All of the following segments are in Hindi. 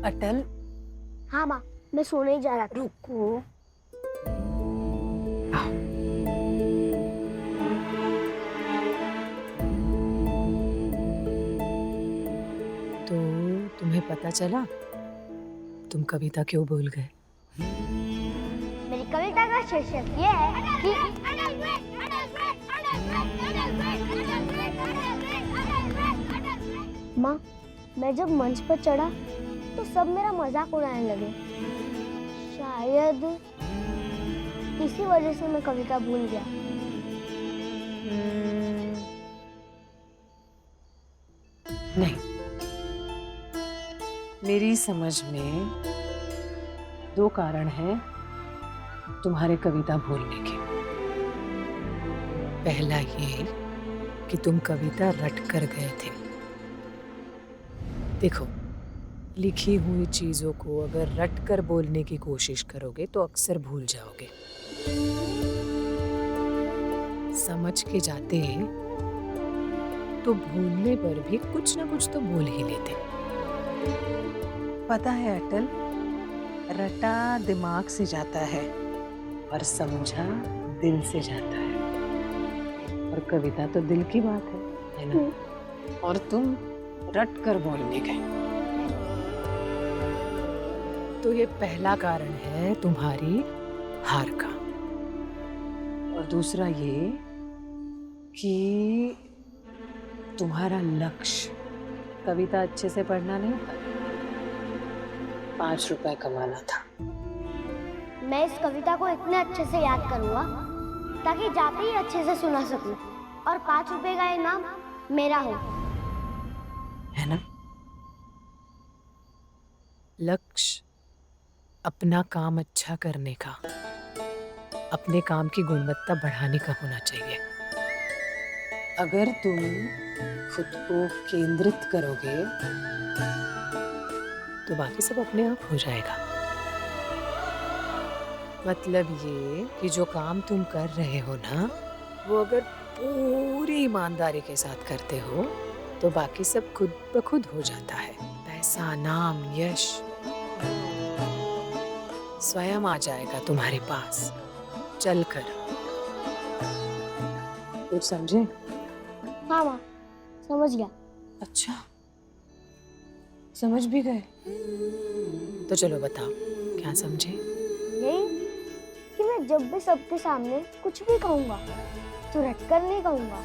अटल। हाँ माँ, मैं सोने ही जा रहा था। रुको। तो तुम्हें पता चला तुम कविता क्यों भूल गए? मेरी कविता का शीर्षक ये है कि माँ, मैं जब मंच पर चढ़ा तो सब मेरा मजाक उड़ाने लगे। शायद इसी वजह से मैं कविता भूल गया। नहीं, मेरी समझ में 2 कारण हैं तुम्हारे कविता भूलने के। पहला ये कि तुम कविता रट कर गए थे। देखो, लिखी हुई चीजों को अगर रट कर बोलने की कोशिश करोगे तो अक्सर भूल जाओगे। समझ के जाते तो भूलने पर भी कुछ ना कुछ तो बोल ही लेते। पता है अटल, रटा दिमाग से जाता है और समझा दिल से जाता है। और कविता तो दिल की बात है ना? और तुम रट कर बोलने गए। तो ये पहला कारण है तुम्हारी हार का। और दूसरा ये कि तुम्हारा लक्ष्य कविता अच्छे से पढ़ना नहीं था, 5 रुपए कमाना था। मैं इस कविता को इतने अच्छे से याद करूंगा ताकि जाते ही अच्छे से सुना सकूं और 5 रुपए का इनाम मेरा हो, है ना? लक्ष्य अपना काम अच्छा करने का, अपने काम की गुणवत्ता बढ़ाने का होना चाहिए। अगर तुम खुद को केंद्रित करोगे तो बाकी सब अपने आप हो जाएगा। मतलब ये कि जो काम तुम कर रहे हो ना, वो अगर पूरी ईमानदारी के साथ करते हो तो बाकी सब खुद ब खुद हो जाता है। पैसा, नाम, यश स्वयं आ जाएगा तुम्हारे पास चलकर। कुछ समझे? हाँ माँ, समझ गया। अच्छा, समझ भी गए? तो चलो बताओ, क्या समझे? यही कि मैं जब भी सबके सामने कुछ भी कहूँगा तो रट कर नहीं कहूँगा,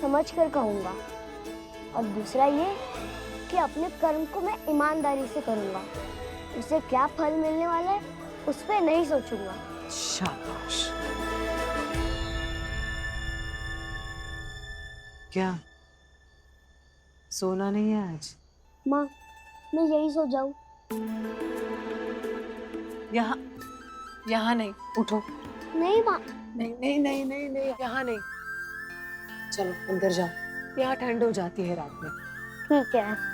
समझ कर कहूँगा। और दूसरा ये कि अपने कर्म को मैं ईमानदारी से करूँगा, उसे क्या फल मिलने वाला है उस पर नहीं सोचूंगा। शाबाश। क्या? सोना नहीं है आज? माँ, मैं यही सो जाऊँ? यहाँ नहीं, उठो। नहीं माँ। नहीं नहीं नहीं नहीं नहीं, यहाँ नहीं। चलो अंदर जाओ, यहाँ ठंड हो जाती है रात में। ठीक है।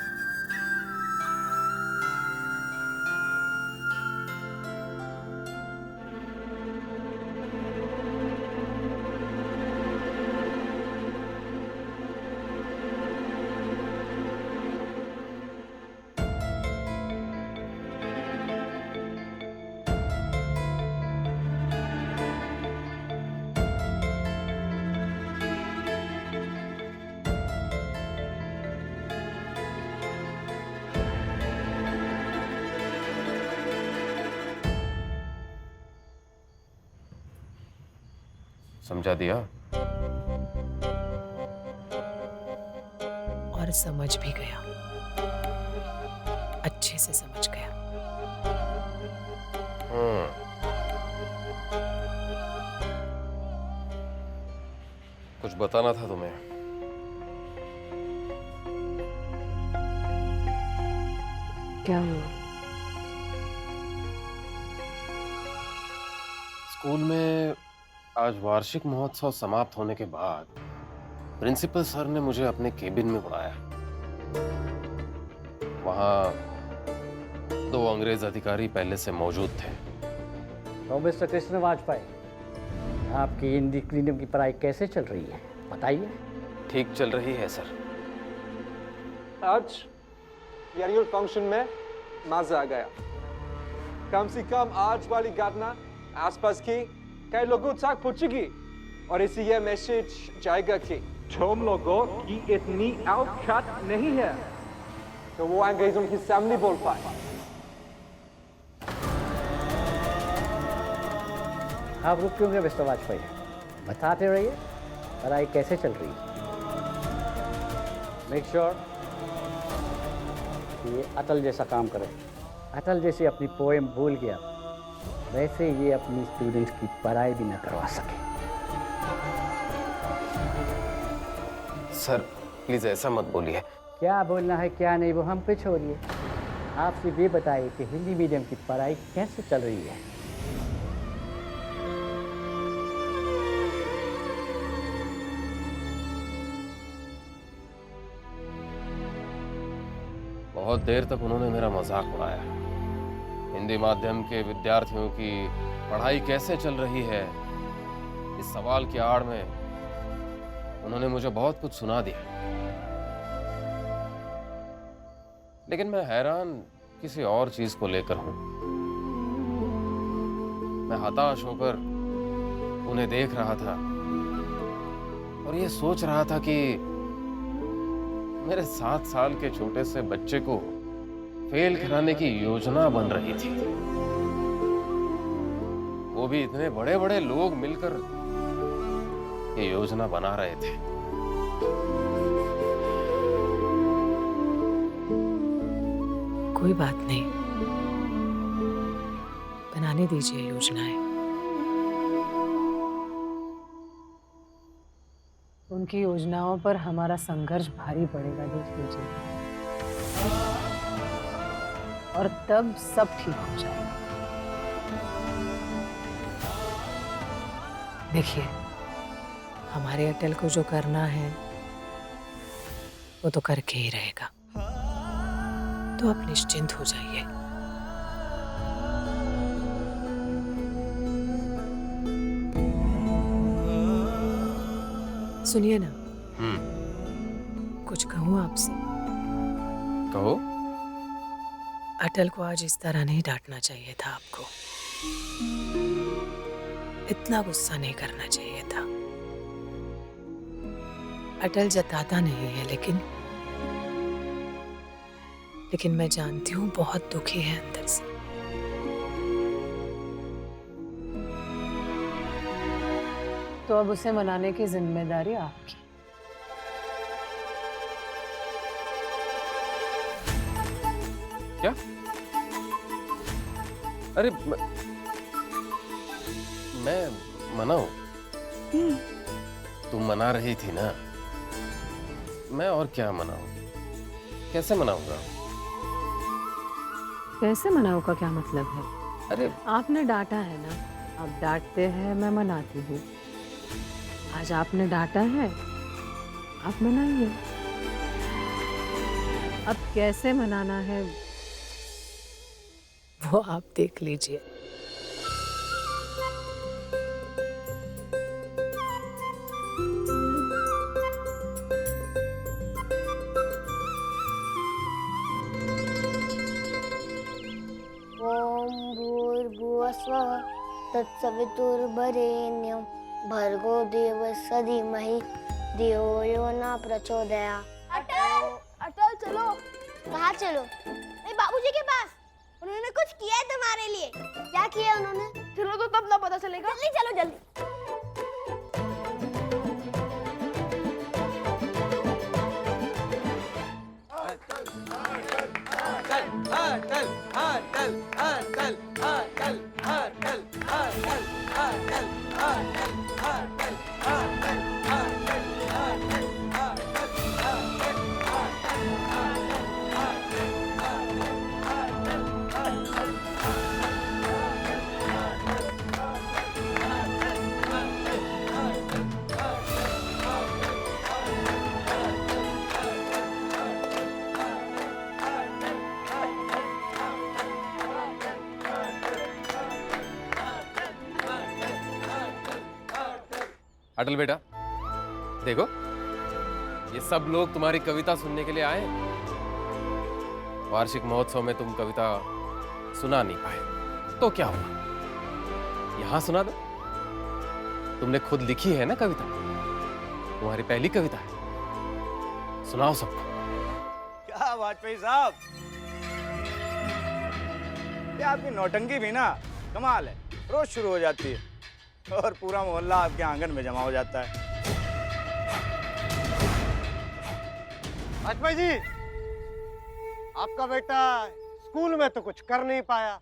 समझा दिया? और समझ भी गया, अच्छे से समझ गया। कुछ बताना था तुम्हें। क्या हुआ? स्कूल में आज वार्षिक महोत्सव समाप्त होने के बाद प्रिंसिपल सर ने मुझे अपने केबिन में बुलाया। वहां 2 अंग्रेज अधिकारी पहले से मौजूद थे। तो मिस्टर कृष्ण वाजपेयी, आपकी हिंदी क्लीनिक की पढ़ाई कैसे चल रही है, बताइए। ठीक चल रही है सर। आज एनुअल फंक्शन में मजा आ गया। कम से कम आज वाली घटना आसपास की कई लोगों तक पहुंचेगी और इसे यह मैसेज जाएगा कि तुम लोगों की इतनी औकात नहीं है तो वो अंग्रेजों के सामने बोल पाए। आप रुक क्यों गए मिस्टर वाजपेयी? बताते रहिए पढ़ाई कैसे चल रही है। मेक श्योर कि ये अटल जैसा काम करे। अटल जैसे अपनी पोएम भूल गया, वैसे ये अपनी स्टूडेंट्स की पढ़ाई भी ना करवा सके। सर प्लीज ऐसा मत बोलिए। क्या बोलना है क्या नहीं वो हम पे छोड़िए। आप सिर्फ ये बताइए कि हिंदी मीडियम की पढ़ाई कैसे चल रही है। बहुत देर तक उन्होंने मेरा मजाक उड़ाया। हिंदी माध्यम के विद्यार्थियों की पढ़ाई कैसे चल रही है, इस सवाल की आड़ में उन्होंने मुझे बहुत कुछ सुना दिया। लेकिन मैं हैरान किसी और चीज को लेकर हूं। मैं हताश होकर उन्हें देख रहा था और ये सोच रहा था कि मेरे 7 साल के छोटे से बच्चे को फेल कराने की योजना बन रही थी। वो भी इतने बड़े बड़े लोग मिलकर ये योजना बना रहे थे। कोई बात नहीं, बनाने दीजिए योजनाएं। उनकी योजनाओं पर हमारा संघर्ष भारी पड़ेगा, देख लीजिए, और तब सब ठीक हो जाएगा। देखिए, हमारे अटल को जो करना है वो तो करके ही रहेगा, तो आप निश्चिंत हो जाइए। सुनिए ना, कुछ कहूँ आपसे? कहो। अटल को आज इस तरह नहीं डांटना चाहिए था आपको। इतना गुस्सा नहीं करना चाहिए था। अटल जताता नहीं है, लेकिन मैं जानती हूँ बहुत दुखी है अंदर से। तो अब उसे मनाने की जिम्मेदारी आपकी। क्या? अरे मैं मनाऊं? तुम मना रही थी ना, मैं और क्या मनाऊं? कैसे मनाऊंगा? कैसे मनाओ का क्या मतलब है? अरे आपने डांटा है ना, आप डांटते हैं, मैं मनाती हूँ। आज आपने डांटा है, आप मनाइए। अब कैसे मनाना है वो आप देख लीजिए। ओम भूर्भुवस्वः तत्सवितुर्वरेण्यं भर्गो देवस्य धीमहि धियो यो न प्रचोदयात्। अटल चलो। कहाँ चलो? नहीं, बाबूजी के पास। उन्होंने कुछ किया है तुम्हारे लिए। क्या किया उन्होंने? चलो तो तब ना पता चलेगा। जल्दी चलो, जल्दी। अटल बेटा, देखो, ये सब लोग तुम्हारी कविता सुनने के लिए आए। वार्षिक महोत्सव में तुम कविता सुना नहीं पाए तो क्या हुआ, यहां सुना दो। तुमने खुद लिखी है ना कविता, तुम्हारी पहली कविता है, सुनाओ सबको। क्या वाजपेयी साहब, ये आपकी नौटंकी भी ना कमाल है, रोज शुरू हो जाती है और पूरा मोहल्ला आपके आंगन में जमा हो जाता है। वाजपेयी जी, आपका बेटा स्कूल में तो कुछ कर नहीं पाया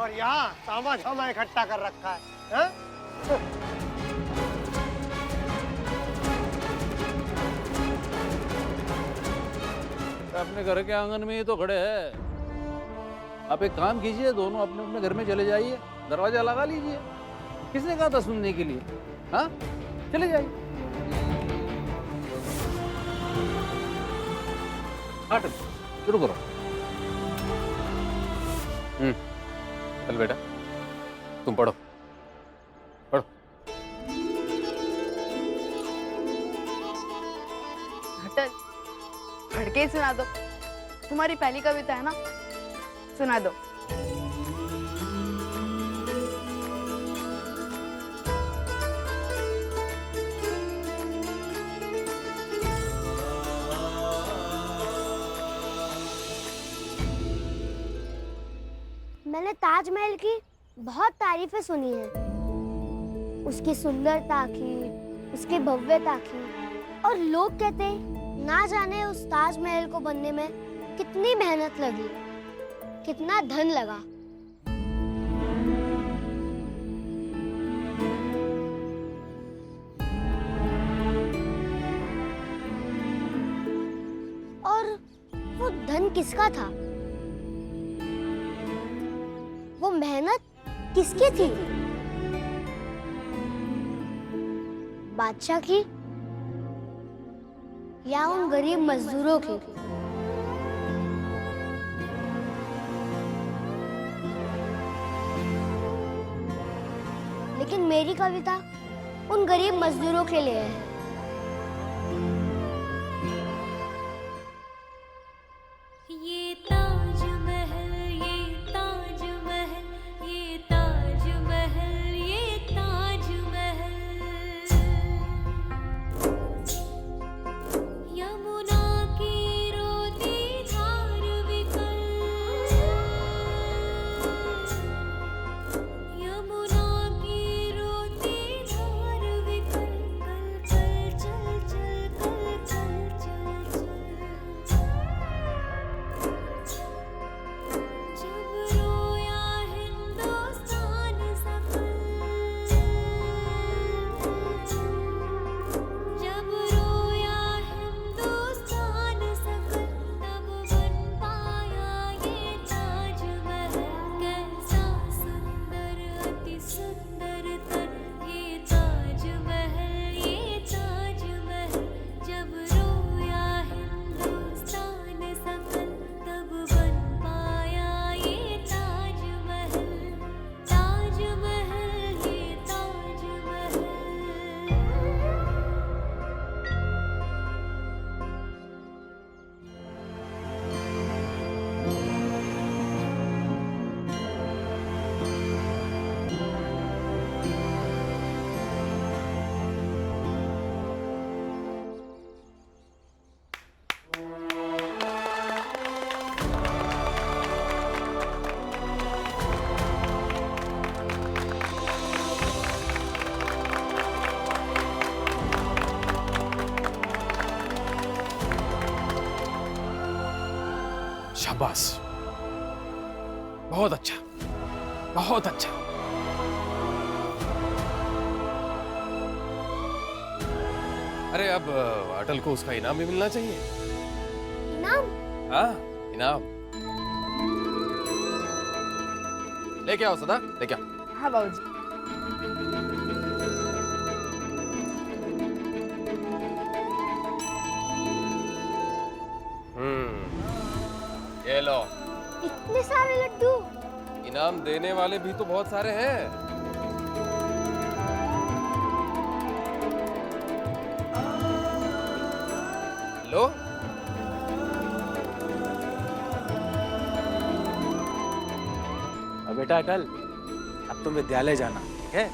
और यहाँ तामा झामा इकट्ठा कर रखा है, हैं? अपने घर के आंगन में ही तो खड़े हैं। आप एक काम कीजिए, दोनों अपने अपने घर में चले जाइए, दरवाजा लगा लीजिए। किसने कहा था सुनने के लिए? हाँ, चले जाइए। हट, शुरू करो। चल बेटा, तुम पढ़ो पढ़ो। घटल, पढ़ के ही सुना दो। तुम्हारी पहली कविता है ना, सुना दो। मैंने ताजमहल की बहुत तारीफें सुनी हैं, उसकी सुंदरता की, उसकी भव्यता की, और लोग कहते हैं ना जाने उस ताजमहल को बनने में कितनी मेहनत लगी, कितना धन लगा। और वो धन किसका था? वो मेहनत किसकी थी? बादशाह की या उन गरीब मजदूरों की? लेकिन मेरी कविता उन गरीब मजदूरों के लिए है। ये ताजमहल, ये ताजमहल, ये ताजमहल, ये ताजमहल, यमुना की रोती धार विकल, यमुना की रोती धार विकल, कल कल चल चल, कल कल चल चल। जब रोया हिंदुस्तान सकल, जब रोया हिंदुस्तान सकल, तब बन पाया ये ताजमहल। कैसा सुंदर, अति सुंदर तन ये ताजमहल, ये ताजमहल। जब रोया हिंदुस्तान सकल, तब बन पाया ये ताजमहल, ताजमहल, ये ताजमहल। शाबाश, बहुत अच्छा, बहुत अच्छा। अरे अब अटल को उसका इनाम भी मिलना चाहिए। इनाम? हाँ, इनाम लेके आओ सदा, लेके आओ। हाँ बाबूजी। ये लो। इतने सारे लड्डू? इनाम देने वाले भी तो बहुत सारे हैं। हेलो। और बेटा अटल, अब तुम विद्यालय जाना, ठीक है?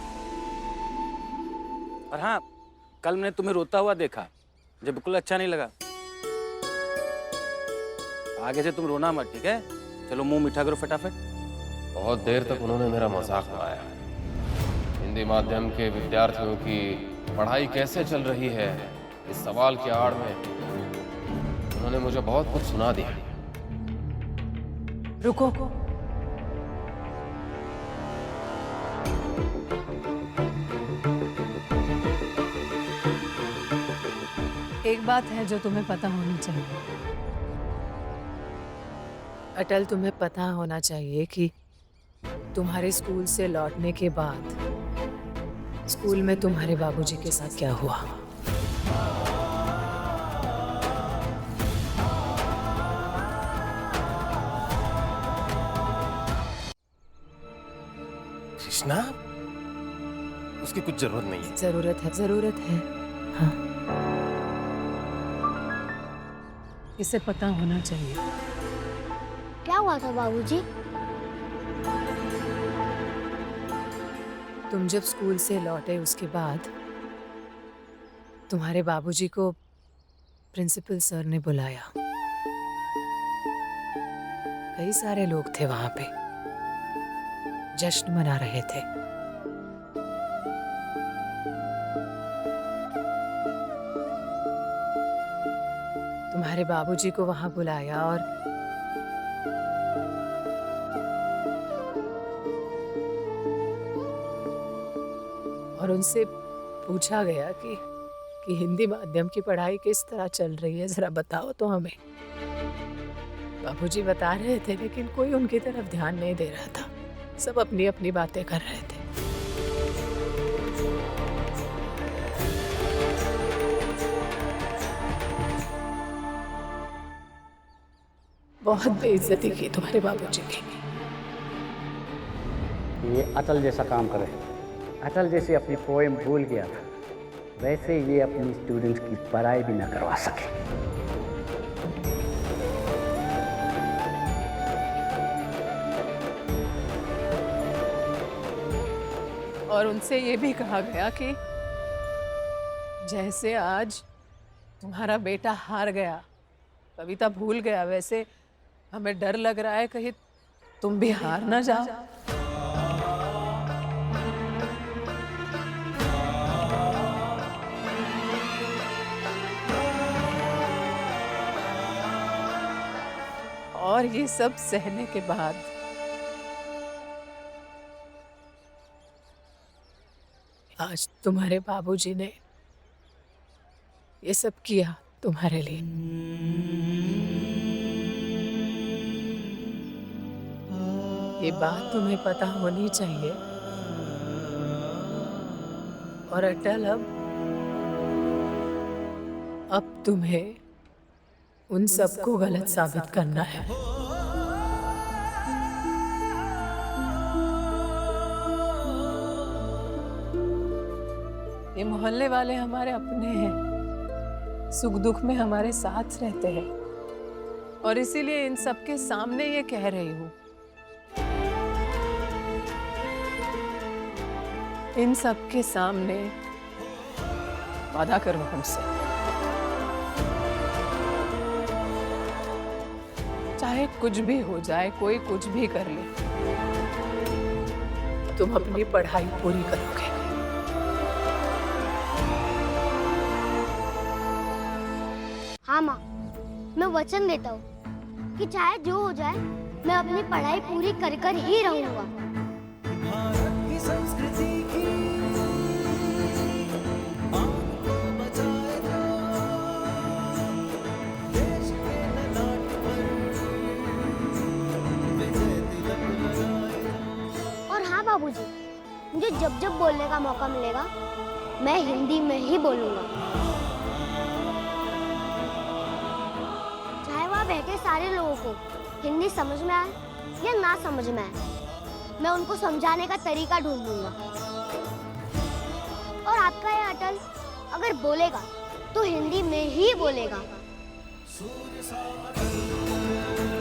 और हाँ, कल मैंने तुम्हें रोता हुआ देखा, मुझे बिल्कुल अच्छा नहीं लगा। आगे से तुम रोना मत, ठीक है? चलो मुंह मीठा करो फटाफट। बहुत देर तक उन्होंने मेरा मजाक उड़ाया। हिंदी माध्यम के विद्यार्थियों की पढ़ाई कैसे चल रही है, इस सवाल की आड़ में उन्होंने मुझे बहुत कुछ सुना दिया। रुको, एक बात है जो तुम्हें पता होनी चाहिए। अटल, तुम्हें पता होना चाहिए कि तुम्हारे स्कूल से लौटने के बाद स्कूल में तुम्हारे बाबूजी के साथ क्या हुआ। कृष्णा, उसकी कुछ जरूरत नहीं है। जरूरत है। हाँ, इसे पता होना चाहिए। क्या हुआ था बाबूजी? तुम जब स्कूल से लौटे उसके बाद तुम्हारे बाबूजी को प्रिंसिपल सर ने बुलाया। कई सारे लोग थे वहां पे, जश्न मना रहे थे। तुम्हारे बाबूजी को वहां बुलाया और उनसे पूछा गया कि हिंदी माध्यम की पढ़ाई किस तरह चल रही है, जरा बताओ तो हमें। बाबूजी बता रहे थे लेकिन कोई उनकी तरफ ध्यान नहीं दे रहा था, सब अपनी अपनी बातें कर रहे थे। बहुत बेइज्जती की तुम्हारे बाबूजी की। ये अटल जैसा काम करे। अटल जैसे अपनी पोएम भूल गया था, वैसे ये अपनी स्टूडेंट्स की पढ़ाई भी ना करवा सके। और उनसे ये भी कहा गया कि जैसे आज तुम्हारा बेटा हार गया, कविता भूल गया, वैसे हमें डर लग रहा है कहीं तुम भी हार ना जाओ। और ये सब सहने के बाद आज तुम्हारे बाबूजी ने ये सब किया तुम्हारे लिए। ये बात तुम्हें पता होनी चाहिए। और अटल, अब तुम्हें उन सबको गलत साबित करना है। ये मोहल्ले वाले हमारे अपने हैं, सुख दुख में हमारे साथ रहते हैं, और इसीलिए इन सबके सामने ये कह रही हूँ। इन सबके सामने वादा करो हमसे, चाहे कुछ भी हो जाए, कोई कुछ भी कर ले, तुम अपनी पढ़ाई पूरी करोगे। हाँ माँ, मैं वचन देता हूँ कि चाहे जो हो जाए, मैं अपनी पढ़ाई पूरी कर कर ही रहूंगा। और हाँ बाबूजी, मुझे जब जब बोलने का मौका मिलेगा, मैं हिंदी में ही बोलूंगा। बैठे सारे लोगों को हिंदी समझ में आए या ना समझ में आए, मैं उनको समझाने का तरीका ढूंढ लूंगा। और आपका ये अटल अगर बोलेगा तो हिंदी में ही बोलेगा, सूर्य सा अटल